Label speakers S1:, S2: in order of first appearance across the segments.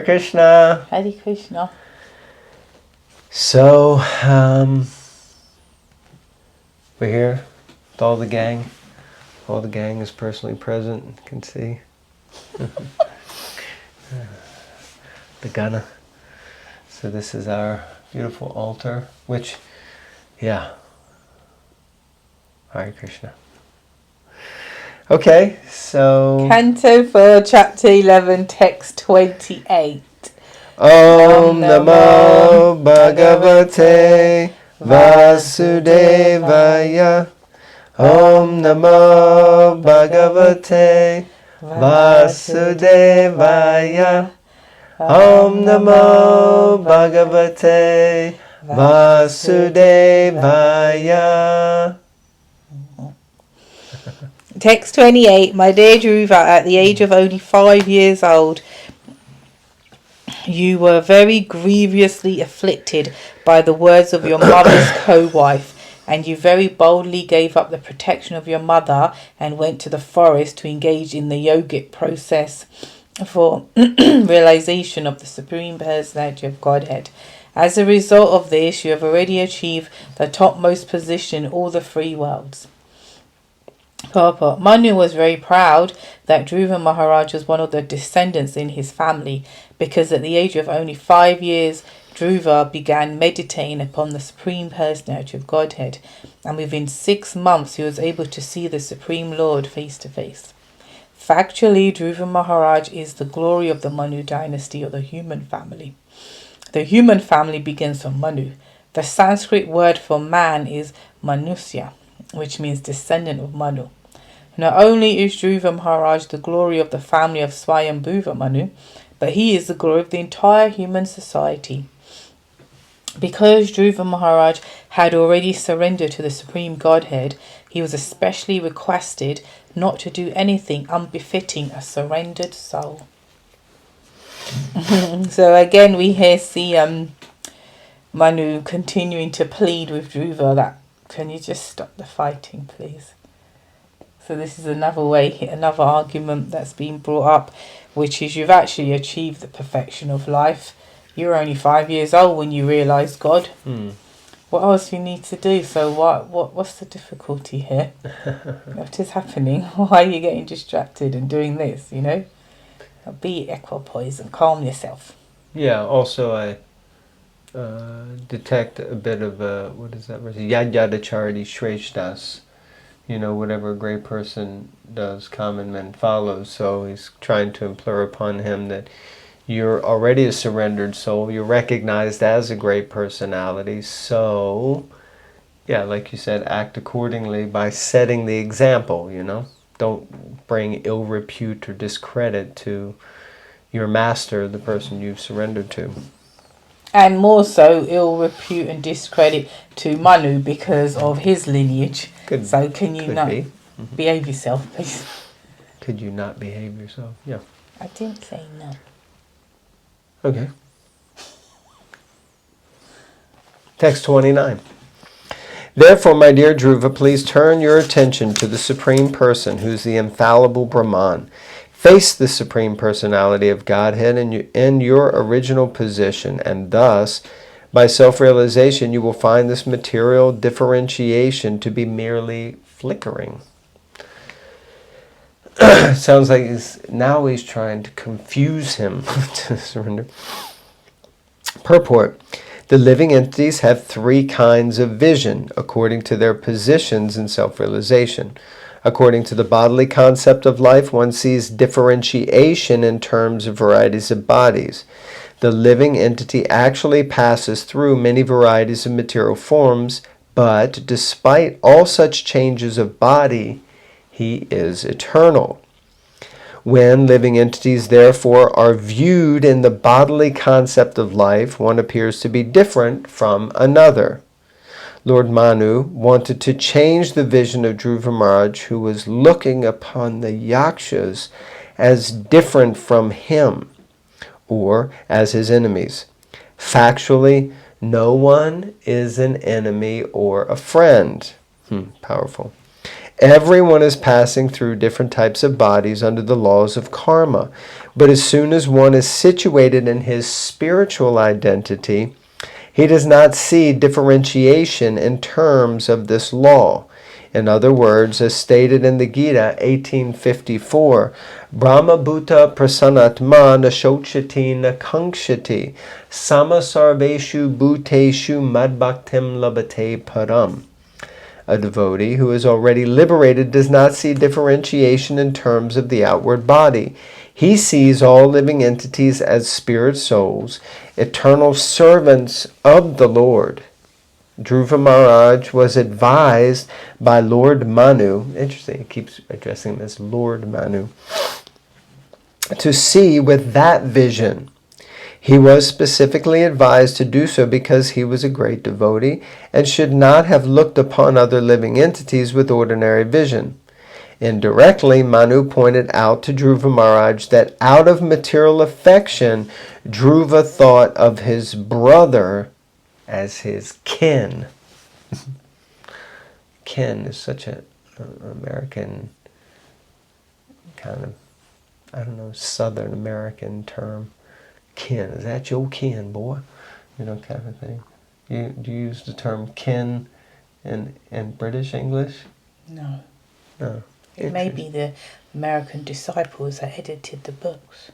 S1: Hare Krishna.
S2: Hare Krishna.
S1: So, we're here with all the gang. All the gang is personally present. You can see. The Ghana. So this is our beautiful altar, which, yeah. Hare Krishna. Okay, so...
S2: Canto 4, Chapter 11, Text 28.
S1: Om Namo Bhagavate Vasudevaya. Om Namo Bhagavate Vasudevaya. Om Namo Bhagavate Vasudevaya.
S2: Text 28. My dear Dhruva, at the age of only 5 years old, you were very grievously afflicted by the words of your mother's co-wife, and you very boldly gave up the protection of your mother and went to the forest to engage in the yogic process for realization of the Supreme Personality of Godhead. As a result of this, you have already achieved the topmost position in all the three worlds. Purport. Manu was very proud that Dhruva Maharaj was one of the descendants in his family, because at the age of only 5 years, Dhruva began meditating upon the Supreme Personality of Godhead, and within 6 months he was able to see the Supreme Lord face to face. Factually, Dhruva Maharaj is the glory of the Manu dynasty, or the human family. The human family begins from Manu. The Sanskrit word for man is Manusya, which means descendant of Manu. Not only is Dhruva Maharaj the glory of the family of Swayambhuva Manu, but he is the glory of the entire human society. Because Dhruva Maharaj had already surrendered to the Supreme Godhead, he was especially requested not to do anything unbefitting a surrendered soul. So again we here see Manu continuing to plead with Dhruva that, can you just stop the fighting, please? So this is another argument that's been brought up, which is you've actually achieved the perfection of life. You were only 5 years old when you realised God. What else do you need to do? So what's the difficulty here? What is happening? Why are you getting distracted and doing this, you know? Be equipoise and calm yourself.
S1: Yeah, also I detect a bit of what is that verse? Yad yadacharati shreshtas. You know, whatever a great person does, common men follow. So he's trying to implore upon him that you're already a surrendered soul. You're recognized as a great personality. So, yeah, like you said, act accordingly by setting the example, you know. Don't bring ill repute or discredit to your master, the person you've surrendered to.
S2: And more so, ill repute and discredit to Manu because of his lineage. So can you not behave yourself, please?
S1: Could you not behave yourself? Yeah.
S2: I didn't say no.
S1: Okay. Text 29. Therefore, my dear Dhruva, please turn your attention to the Supreme Person, who's the infallible Brahman. Face the Supreme Personality of Godhead in your original position, and thus, by self-realization, you will find this material differentiation to be merely flickering. Sounds like he's trying to confuse him to surrender. Purport. The living entities have 3 kinds of vision according to their positions in self-realization. According to the bodily concept of life, one sees differentiation in terms of varieties of bodies. The living entity actually passes through many varieties of material forms, but despite all such changes of body, he is eternal. When living entities, therefore, are viewed in the bodily concept of life, one appears to be different from another. Lord Manu wanted to change the vision of Dhruva Maharaj, who was looking upon the yakshas as different from him, or as his enemies. Factually, no one is an enemy or a friend. Powerful. Everyone is passing through different types of bodies under the laws of karma. But as soon as one is situated in his spiritual identity, he does not see differentiation in terms of this law. In other words, as stated in the Gita 1854, Brahma Bhuta Prasanatma Nashochati Nakankshati Sama Sarveshu Bhuteshu Madbhaktim Labate Param. A devotee who is already liberated does not see differentiation in terms of the outward body. He sees all living entities as spirit souls, eternal servants of the Lord. Dhruva Maharaj was advised by Lord Manu, interesting, he keeps addressing him as Lord Manu, to see with that vision. He was specifically advised to do so because he was a great devotee and should not have looked upon other living entities with ordinary vision. Indirectly, Manu pointed out to Dhruva Maharaj that out of material affection, Dhruva thought of his brother as his kin. Kin is such an American kind of, I don't know, Southern American term. Kin, is that your kin, boy? You know, kind of thing. Do you use the term kin in British English?
S2: No.
S1: No.
S2: It may be the American disciples that edited the books.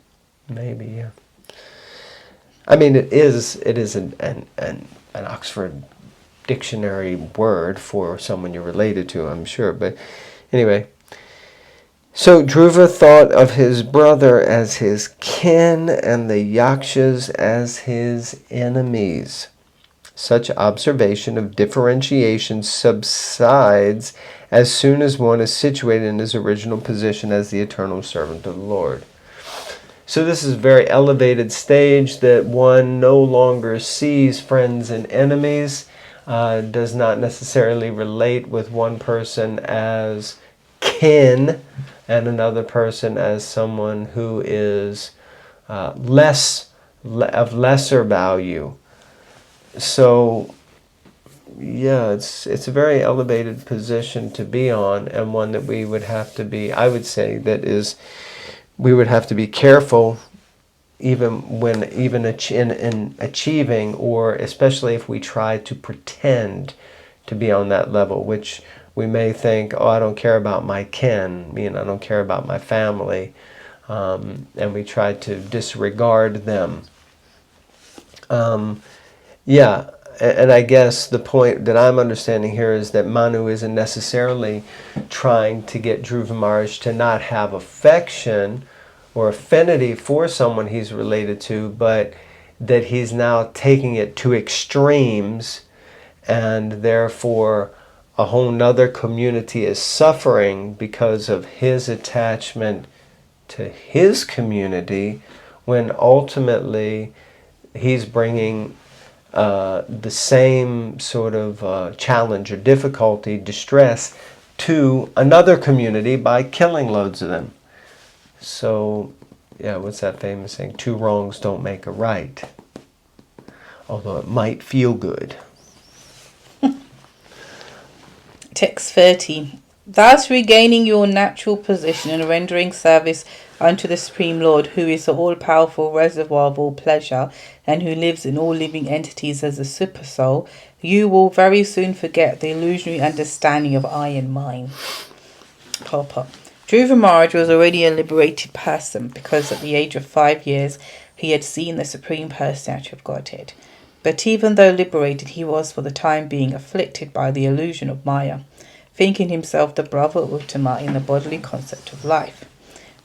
S1: Maybe, yeah. I mean, it is an Oxford dictionary word for someone you're related to, I'm sure. But anyway, so Dhruva thought of his brother as his kin and the yakshas as his enemies. Such observation of differentiation subsides as soon as one is situated in his original position as the eternal servant of the Lord. So this is a very elevated stage that one no longer sees friends and enemies, does not necessarily relate with one person as kin and another person as someone who is of lesser value. So, yeah, it's a very elevated position to be on, and one that we would have to be, I would say, we would have to be careful in achieving, or especially if we try to pretend to be on that level, which we may think, oh, I don't care about my kin, I don't care about my family, and we try to disregard them. Yeah, and I guess the point that I'm understanding here is that Manu isn't necessarily trying to get Dhruva Maharaj to not have affection or affinity for someone he's related to, but that he's now taking it to extremes, and therefore a whole nother community is suffering because of his attachment to his community, when ultimately he's bringing the same sort of challenge or difficulty, distress, to another community by killing loads of them. So, yeah, what's that famous saying? 2 wrongs don't make a right. Although it might feel good.
S2: Text 30. Thus regaining your natural position and rendering service unto the Supreme Lord, who is the all-powerful reservoir of all pleasure, and who lives in all living entities as a super soul, you will very soon forget the illusionary understanding of I and mine. Purport. Dhruva Maharaj was already a liberated person, because at the age of 5 years he had seen the Supreme Personality of Godhead. But even though liberated, he was for the time being afflicted by the illusion of Maya, thinking himself the brother of Uttama in the bodily concept of life.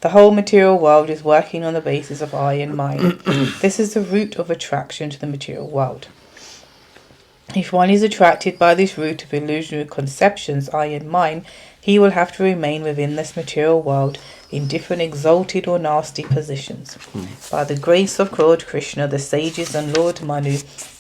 S2: The whole material world is working on the basis of I and mine. This is the root of attraction to the material world. If one is attracted by this root of illusionary conceptions, I and mine, he will have to remain within this material world in different exalted or nasty positions. By the grace of Lord Krishna, the sages and Lord Manu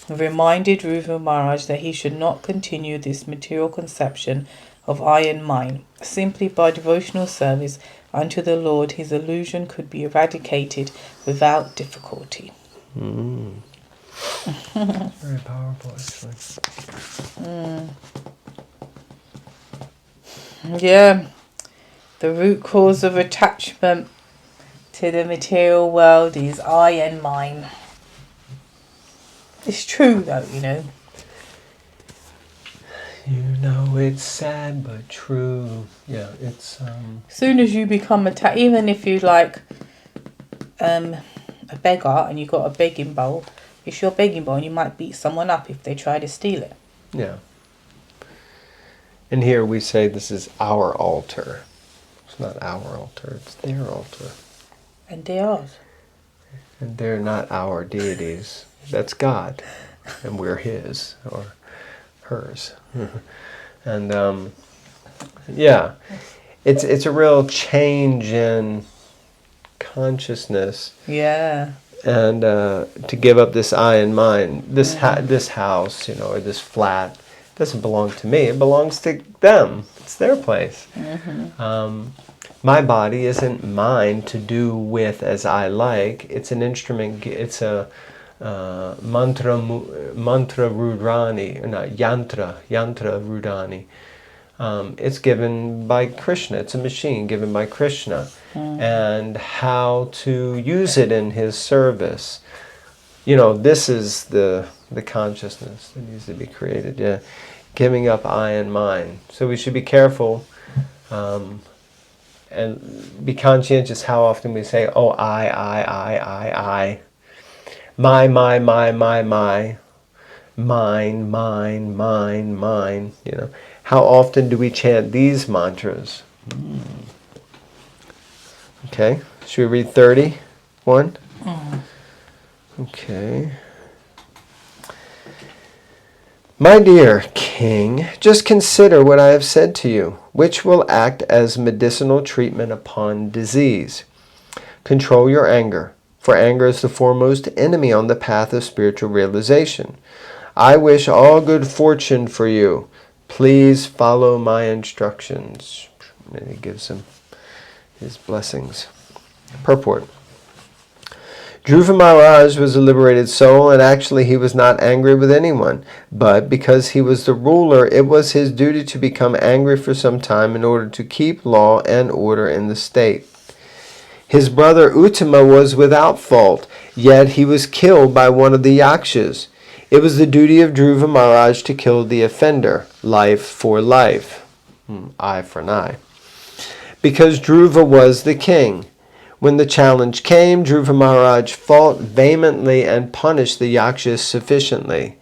S2: reminded Dhruva Maharaj that he should not continue this material conception of I and mine. Simply by devotional service unto the Lord, his illusion could be eradicated without difficulty.
S1: Very powerful, actually.
S2: Yeah. The root cause of attachment to the material world is I and mine. It's true though, you know.
S1: You know, it's sad but true. Yeah, it's
S2: As soon as you become attached, even if you like a beggar and you got a begging bowl, it's your begging bowl and you might beat someone up if they try to steal it.
S1: yeah. And here we say this is our altar. It's not our altar, it's their altar.
S2: And they are.
S1: And they're not our deities. That's God. And we're his or hers. And yeah. It's a real change in consciousness.
S2: Yeah.
S1: And to give up this I and mine. This house, you know, or this flat doesn't belong to me. It belongs to them. It's their place. My body isn't mine to do with as I like. It's an instrument. It's a mantra rudrani, not yantra rudani. It's given by Krishna. It's a machine given by Krishna. And how to use it in his service. You know, this is the consciousness that needs to be created. Yeah, giving up I and mine. So we should be careful and be conscientious how often we say, oh, I. My, mine. You know, how often do we chant these mantras? Okay, should we read 31? Okay. My dear King, just consider what I have said to you, which will act as medicinal treatment upon disease. Control your anger, for anger is the foremost enemy on the path of spiritual realization. I wish all good fortune for you. Please follow my instructions. And he gives him his blessings. Purport. Dhruva Maharaj was a liberated soul, and actually he was not angry with anyone. But because he was the ruler, it was his duty to become angry for some time in order to keep law and order in the state. His brother Uttama was without fault, yet he was killed by one of the yakshas. It was the duty of Dhruva Maharaj to kill the offender, life for life, eye for an eye, because Dhruva was the king. When the challenge came, Dhruva Maharaj fought vehemently and punished the yakshas sufficiently.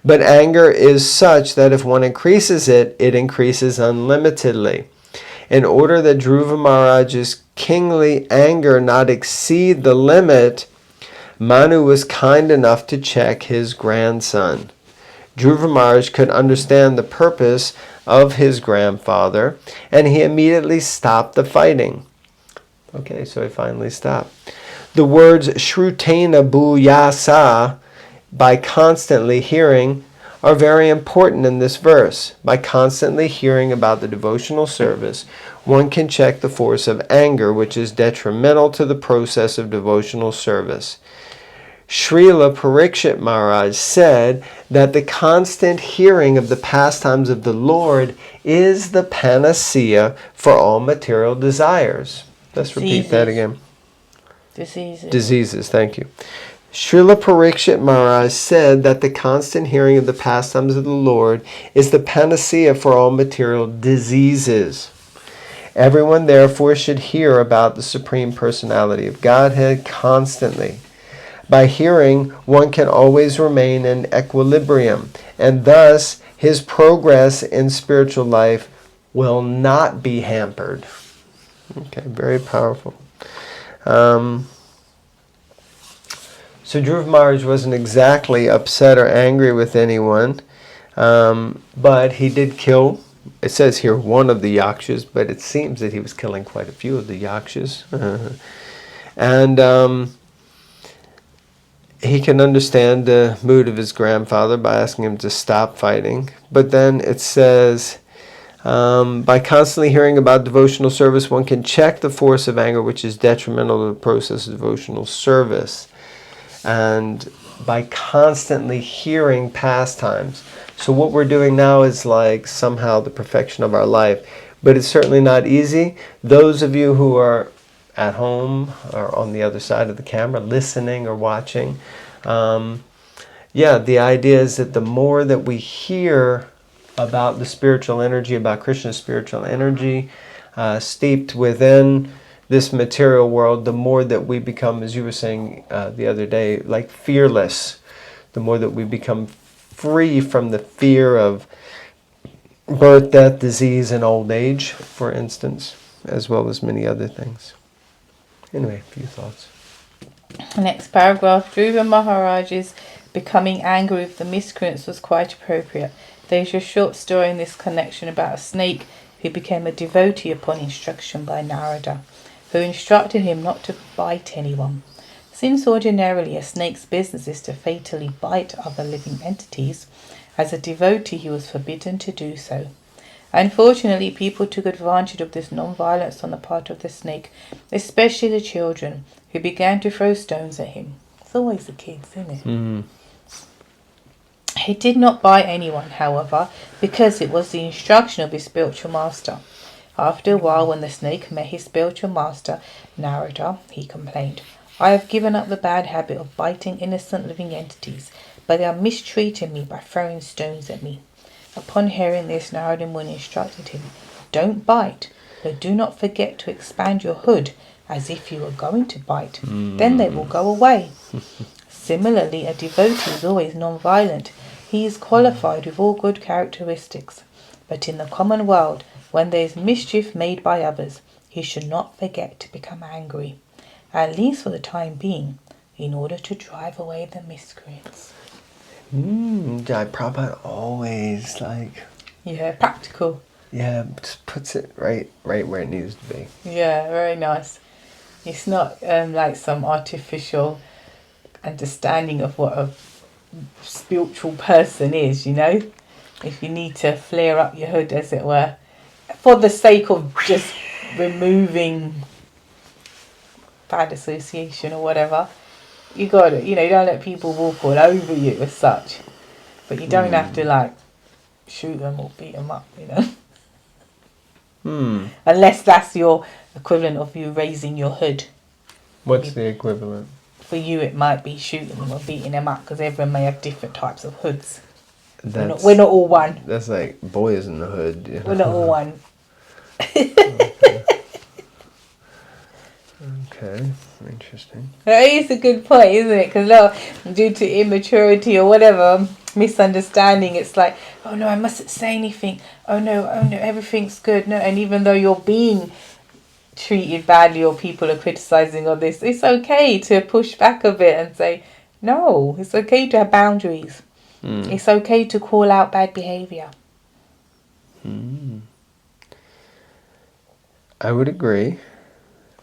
S1: But anger is such that if one increases it, it increases unlimitedly. In order that Dhruva Maharaj's kingly anger not exceed the limit, Manu was kind enough to check his grandson. Dhruva Maharaj could understand the purpose of his grandfather, and he immediately stopped the fighting. Okay, so he finally stopped. The words Shrutena Bhuyasa, by constantly hearing, are very important in this verse. By constantly hearing about the devotional service, one can check the force of anger, which is detrimental to the process of devotional service. Srila Parikshit Maharaj said that the constant hearing of the pastimes of the Lord is the panacea for all material desires. Let's repeat that again. Diseases, thank you. Srila Parikshit Maharaj said that the constant hearing of the pastimes of the Lord is the panacea for all material diseases. Everyone therefore should hear about the Supreme Personality of Godhead constantly. By hearing, one can always remain in equilibrium, and thus his progress in spiritual life will not be hampered. Okay, very powerful. So Dhruva Maharaj wasn't exactly upset or angry with anyone, but he did kill, it says here, one of the yakshas, but it seems that he was killing quite a few of the yakshas. And he can understand the mood of his grandfather by asking him to stop fighting. But then it says, by constantly hearing about devotional service, one can check the force of anger, which is detrimental to the process of devotional service. And by constantly hearing pastimes. So what we're doing now is like somehow the perfection of our life. but it's certainly not easy. Those of you who are at home or on the other side of the camera, listening or watching, the idea is that the more that we hear about the spiritual energy, about Krishna's spiritual energy, steeped within this material world, the more that we become, as you were saying the other day, like fearless. The more that we become free from the fear of birth, death, disease, and old age, for instance, as well as many other things. Anyway, a few thoughts.
S2: Next paragraph. Dhruva Maharaj's becoming angry with the miscreants was quite appropriate. There is a short story in this connection about a snake who became a devotee upon instruction by Narada, who instructed him not to bite anyone. Since ordinarily a snake's business is to fatally bite other living entities, as a devotee he was forbidden to do so. Unfortunately, people took advantage of this non-violence on the part of the snake, especially the children, who began to throw stones at him. It's always the kids, isn't it?
S1: Mm.
S2: He did not bite anyone, however, because it was the instruction of his spiritual master. After a while, when the snake met his spiritual master, Narada, he complained, "I have given up the bad habit of biting innocent living entities, but they are mistreating me by throwing stones at me." Upon hearing this, Narada Muni instructed him, "Don't bite, but do not forget to expand your hood as if you were going to bite. Then they will go away." Similarly, a devotee is always non-violent. He is qualified with all good characteristics. But in the common world, when there is mischief made by others, he should not forget to become angry, at least for the time being, in order to drive away the miscreants.
S1: Jai Prabhupada always
S2: Practical.
S1: Just puts it right where it needs to be.
S2: Yeah, very nice. It's not like some artificial understanding of what a spiritual person is, if you need to flare up your hood, as it were, for the sake of just removing bad association or whatever. You got it, you don't let people walk all over you as such, but you don't have to shoot them or beat them up, unless that's your equivalent of you raising your hood.
S1: What's the equivalent?
S2: For you, it might be shooting them or beating them up, because everyone may have different types of hoods. We're not all one.
S1: That's like boys in the hood.
S2: We're not all one.
S1: Okay, interesting.
S2: That is a good point, isn't it? Because due to immaturity or whatever, misunderstanding, it's like, oh no, I mustn't say anything. Oh no, everything's good. No, and even though you're being treated badly or people are criticizing all this, it's okay to push back a bit and say, no, it's okay to have boundaries. It's okay to call out bad behavior.
S1: I would agree.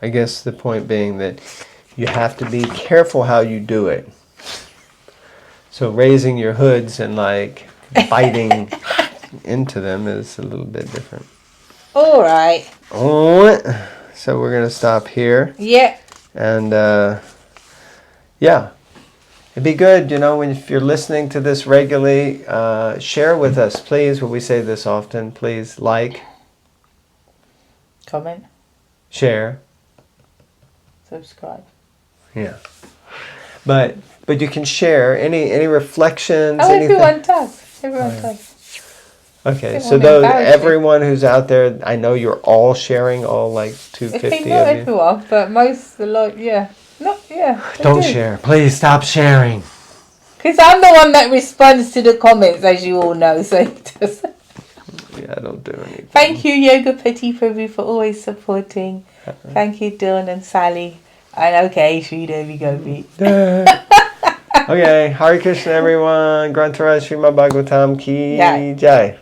S1: I guess the point being that you have to be careful how you do it. So raising your hoods and biting into them is a little bit different.
S2: All right.
S1: So we're going to stop here.
S2: Yeah.
S1: And it'd be good, if you're listening to this regularly, share with us, please. We say this often. Please
S2: comment,
S1: share,
S2: subscribe.
S1: Yeah. But you can share any reflections.
S2: Oh,
S1: anything.
S2: everyone does. Everyone does.
S1: Okay, so everyone who's out there, I know you're all sharing, all 250
S2: not
S1: of you.
S2: everyone, but most,
S1: Don't share. Please stop sharing.
S2: Because I'm the one that responds to the comments, as you all know. So
S1: Yeah, don't do anything.
S2: Thank you, Yoga Pati Prabhu, for always supporting. Thank you, Dawn and Sally. And okay, Sri Devi Gopi.
S1: Okay, Hare Krishna, everyone. Grantaraj Srimad Bhagavatam ki
S2: Jai.
S1: Jai.